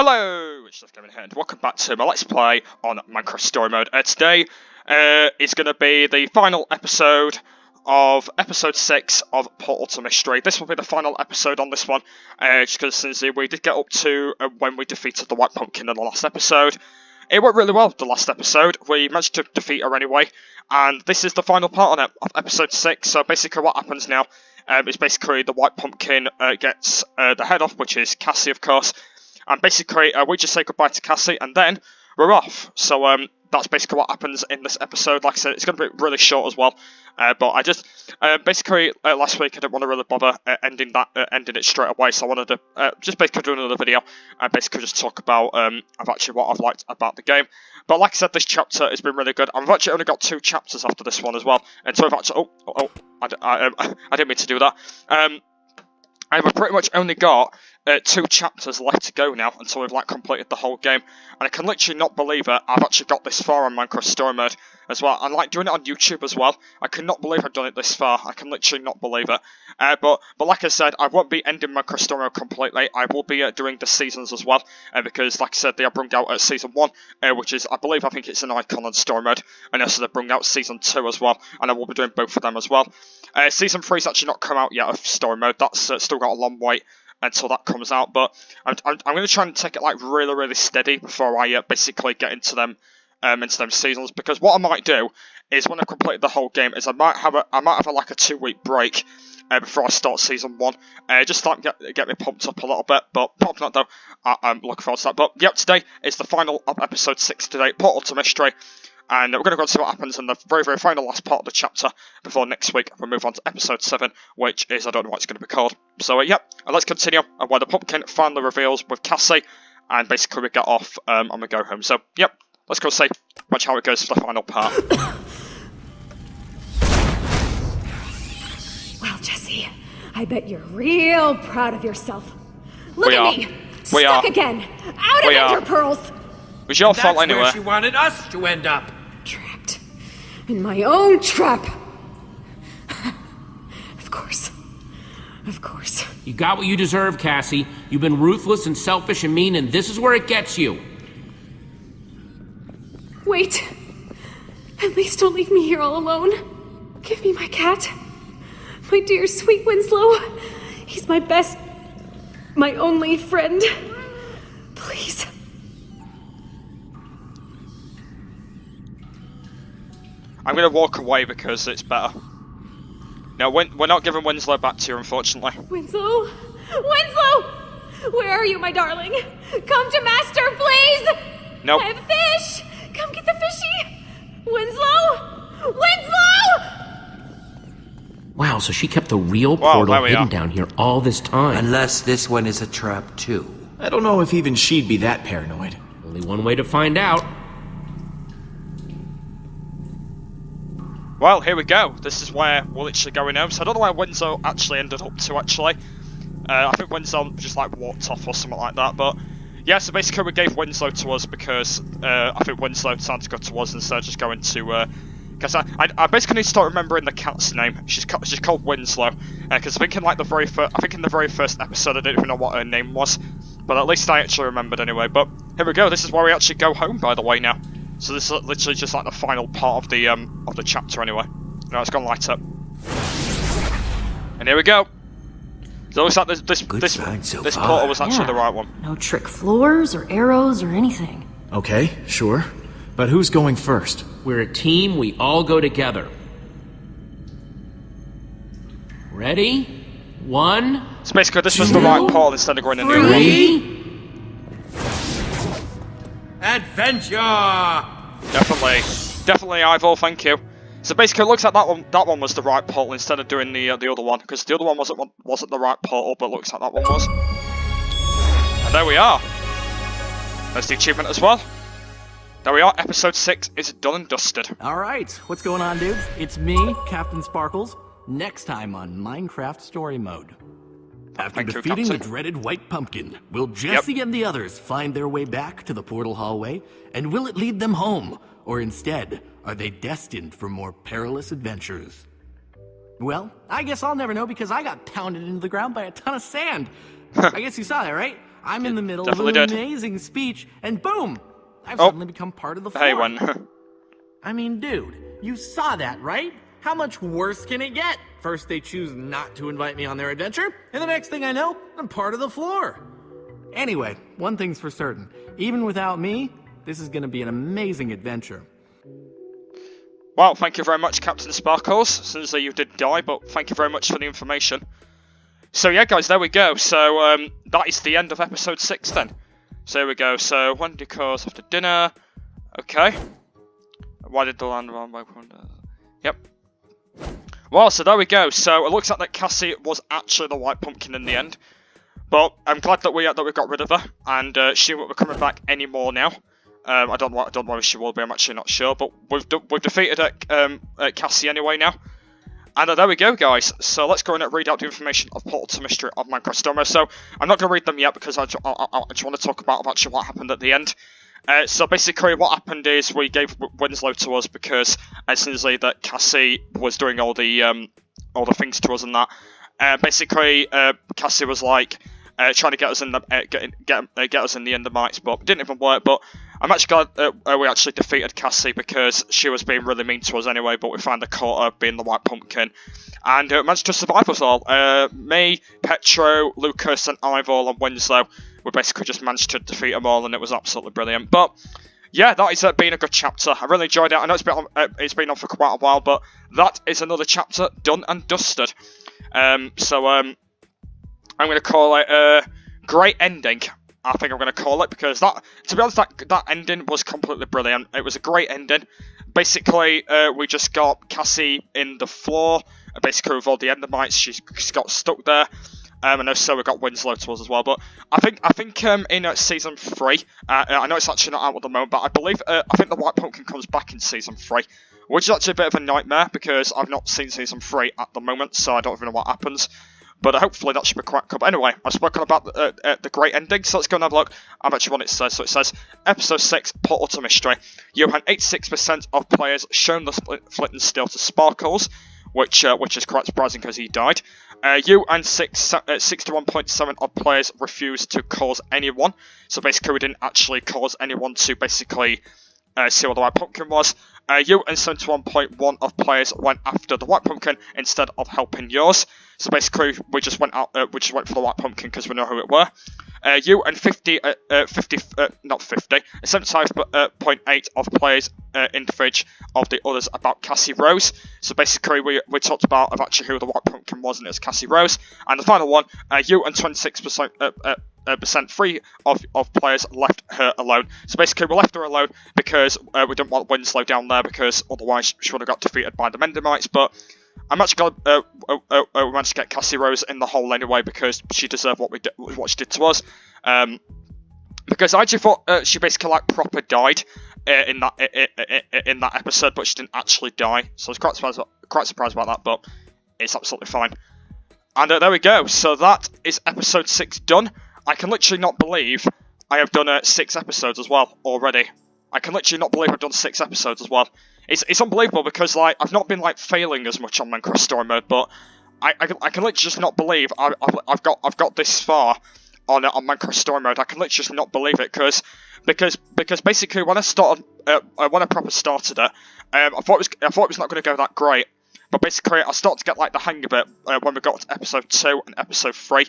Hello, it's just Kevin here, and welcome back to my Let's Play on Minecraft Story Mode. Today is going to be the final episode of episode 6 of Portal to Mystery. This will be the final episode on this one, just because since we did get up to when we defeated the White Pumpkin in the last episode. It went really well, the last episode. We managed to defeat her anyway, and this is the final part on it, of episode 6. So basically what happens now is basically the White Pumpkin gets the head off, which is Cassie, of course. And basically, we just say goodbye to Cassie, and then we're off. So that's basically what happens in this episode. Like I said, it's going to be really short as well. But I just basically last week I didn't want to really bother ending it straight away. So I wanted to just basically do another video and basically just talk about actually what I've liked about the game. But like I said, this chapter has been really good. I've actually only got 2 chapters after this one as well. And so I've actually I didn't mean to do that. I've pretty much only got 2 chapters left to go now until we've completed the whole game, and I can literally not believe it. I've actually got this far on Minecraft Story Mode as well, and doing it on YouTube as well. I cannot believe I've done it this far. I can literally not believe it. But like I said, I won't be ending Minecraft Story Mode completely. I will be doing the seasons as well, because like I said, they have brought out season 1, which is I think it's an icon on Story Mode, and also they brought out season 2 as well, and I will be doing both of them as well. Season 3's actually not come out yet of Story Mode. That's still got a long wait until that comes out, but I'm going to try and take it really steady before I basically get into them seasons, because what I might do is when I complete the whole game is I might have a 2-week break before I start season 1, just to get me pumped up a little bit. But apart from that though, I'm looking forward to that. But yep, today is the final of episode 6 today, Portal to Mystery. And we're going to go and see what happens in the very final last part of the chapter before next week we move on to episode 7, which is, I don't know what it's going to be called. So yep, and let's continue where the pumpkin finally reveals with Cassie, and basically we get off and we go home. So yep, let's go see how it goes for the final part. Well, Jesse, I bet you're real proud of yourself. Look at me, stuck again, out of Ender Pearls. It was your fault anyway. That's where she wanted us to end up. Trapped in my own trap. Of course. You got what you deserve, Cassie. You've been ruthless and selfish and mean, and this is where it gets you. Wait. At least don't leave me here all alone. Give me my cat. My dear sweet Winslow. He's my best, my only friend. Please. I'm going to walk away because it's better. No, we're not giving Winslow back to you, unfortunately. Winslow? Where are you, my darling? Come to Master, please! Nope. I have fish! Come get the fishy! Winslow! Wow, so she kept the real portal hidden down here all this time. Unless this one is a trap too. I don't know if even she'd be that paranoid. Only one way to find out. Well, here we go. This is where we're literally going home. So I don't know where Winslow actually ended up to, actually. I think Winslow just walked off or something like that. But yeah, so basically we gave Winslow to us because I think Winslow sounds good to us instead of just going to... Because I basically need to start remembering the cat's name. She's called Winslow. Because I think in the very first episode I didn't even know what her name was. But at least I actually remembered anyway. But here we go. This is where we actually go home, by the way, now. So this is literally just the final part of the chapter anyway. Now it's gonna light up. And here we go. So it looks like this portal was actually the right one. No trick floors or arrows or anything. Okay, sure. But who's going first? We're a team, we all go together. Ready? 1. So basically this was the right portal instead of going in the other one. 3. Adventure! Definitely, Ivor, thank you. So basically, it looks like that one was the right portal instead of doing the other one, because the other one wasn't the right portal, but looks like that one was. And there we are. There's the achievement as well. There we are. Episode 6 is done and dusted. All right, what's going on, dudes? It's me, Captain Sparkles. Next time on Minecraft Story Mode. After defeating the dreaded White Pumpkin, will Jesse and the others find their way back to the portal hallway? And will it lead them home? Or instead, are they destined for more perilous adventures? Well, I guess I'll never know because I got pounded into the ground by a ton of sand. I guess you saw that, right? I'm in the middle of definitely an did. amazing speech, and boom! I've suddenly become part of the floor. Hey, one. I mean, dude, you saw that, right? How much worse can it get? First they choose not to invite me on their adventure, and the next thing I know, I'm part of the floor. Anyway, one thing's for certain. Even without me, this is gonna be an amazing adventure. Well, thank you very much, Captain Sparkles, since you did die, but thank you very much for the information. So yeah, guys, there we go. So that is the end of episode 6 then. So here we go. So when did cause after dinner? Okay. Why did the land run by? Yep. Well, so there we go. So it looks like that Cassie was actually the White Pumpkin in the end. But I'm glad that we got rid of her, and she won't be coming back anymore now. I don't know if she will be. I'm actually not sure. But we've defeated Cassie anyway now. And there we go, guys. So let's go and read out the information of Portal to Mystery of Minecraft Story Mode. So I'm not going to read them yet because I just want to talk about actually what happened at the end. So basically what happened is we gave Winslow to us because essentially that Cassie was doing all the things to us and that. Basically Cassie was like trying to get us in the get us in the Endermites, but it didn't even work. But I'm actually glad we actually defeated Cassie because she was being really mean to us anyway. But we found the quarter being the White Pumpkin, and managed to survive us all. Me, Petro, Lucas, and Ivor and Winslow. We basically just managed to defeat them all, and it was absolutely brilliant. But yeah, that is been a good chapter. I really enjoyed it. I know it's been on for quite a while, but that is another chapter done and dusted. So I'm going to call it a great ending. I think I'm going to call it because that, to be honest, that ending was completely brilliant. It was a great ending. Basically, we just got Cassie in the floor. Basically, with all the Endermites, she's got stuck there. And also we got Winslow to us as well. But I think in season 3, I know it's actually not out at the moment, but I believe I think the White Pumpkin comes back in season 3, which is actually a bit of a nightmare because I've not seen season 3 at the moment, so I don't even know what happens. But hopefully that should be quite cool. But anyway, I've spoken about the great ending, so let's go and have a look at actually what it says. So it says, Episode 6, Portal to Mystery. You had 86% of players shown the flint and steel to Sparkles, which is quite surprising because he died. You and 61.7% of players refused to cause anyone. So basically we didn't actually cause anyone to basically see what the White Pumpkin was. You and 71.1% of players went after the White Pumpkin instead of helping yours. So basically, we just went for the White Pumpkin because we know who it were. You and 75.8% of players in the fridge of the others about Cassie Rose. So basically, we talked about actually who the White Pumpkin was, and it was Cassie Rose. And the final one, you and 26% free of players left her alone. So basically, we left her alone because we didn't want Winslow down there because otherwise she would have got defeated by the Endermites. But I'm actually glad we managed to get Cassie Rose in the hole anyway because she deserved what she did to us. Because I actually thought she basically like proper died in that episode, but she didn't actually die. So I was quite surprised about that, but it's absolutely fine. And there we go. So that is episode 6 done. I can literally not believe I have done 6 episodes as well already. I can literally not believe I've done 6 episodes as well. It's unbelievable because like I've not been like failing as much on Minecraft Story Mode, but I can literally just not believe I've got this far on Minecraft Story Mode. I can literally just not believe it because basically when I started when I proper started it, I thought it was not going to go that great, but basically I started to get like the hang of it when we got to episode 2 and episode 3.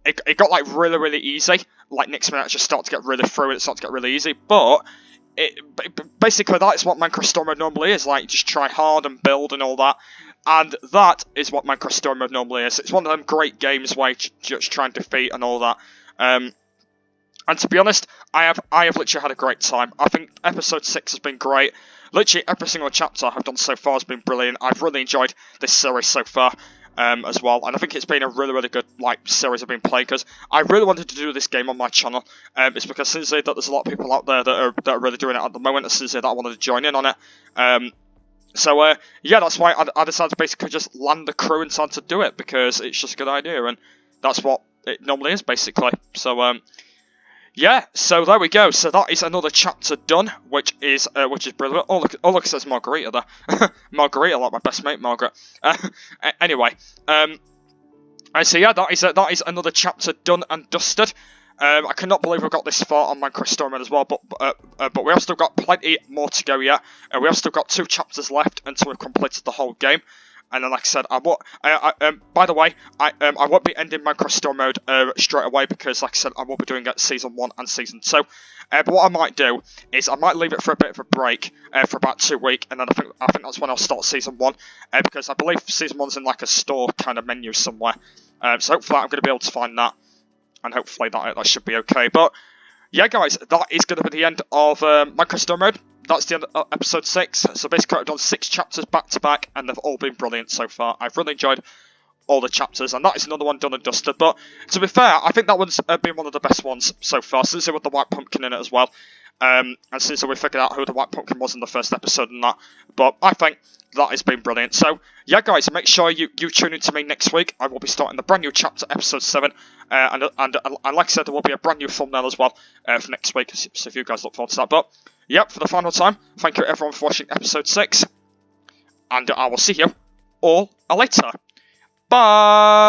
It got like really easy. Like next minute I just started to get really through it. It started to get really easy, but basically that's what Minecraft Story Mode normally is. Like just try hard and build and all that. And that is what Minecraft Story Mode normally is. It's one of them great games where you just try and defeat and all that. And to be honest, I have literally had a great time. I think episode 6 has been great. Literally every single chapter I've done so far has been brilliant. I've really enjoyed this series so far. As well, and I think it's been a really good like series I've been playing because I really wanted to do this game on my channel. It's because since that there's a lot of people out there that are really doing it at the moment, and since that I wanted to join in on it. So yeah, that's why I decided to basically just land the crew and start to do it because it's just a good idea, and that's what it normally is basically. So yeah, so there we go. So that is another chapter done, which is brilliant. Oh look, it says Margarita there. Margarita, like my best mate, Margaret. Anyway, and so yeah, that is another chapter done and dusted. I cannot believe we've got this far on Minecraft Story Mode as well, but we have still got plenty more to go yet. We have still got 2 chapters left until we've completed the whole game. And then, like I said, by the way, I won't be ending Minecraft Story Mode straight away because, like I said, I will be doing Season 1 and Season 2. But what I might do is I might leave it for a bit of a break for about 2 weeks, and then I think that's when I'll start Season 1 because I believe Season 1's in like a store kind of menu somewhere. So hopefully I'm going to be able to find that, and hopefully that should be okay. But yeah, guys, that is going to be the end of Minecraft Story Mode. That's the end of episode 6. So basically I've done 6 chapters back to back, and they've all been brilliant so far. I've really enjoyed all the chapters, and that is another one done and dusted. But to be fair, I think that one's been one of the best ones so far, since it with the White Pumpkin in it as well. And since we figured out who the White Pumpkin was in the first episode and that. But I think that has been brilliant. So yeah, guys, make sure you tune in to me next week. I will be starting the brand new chapter, episode 7. And like I said, there will be a brand new thumbnail as well for next week. So if you guys look forward to that. But yep, for the final time, thank you everyone for watching episode 6. And I will see you all later. Bye!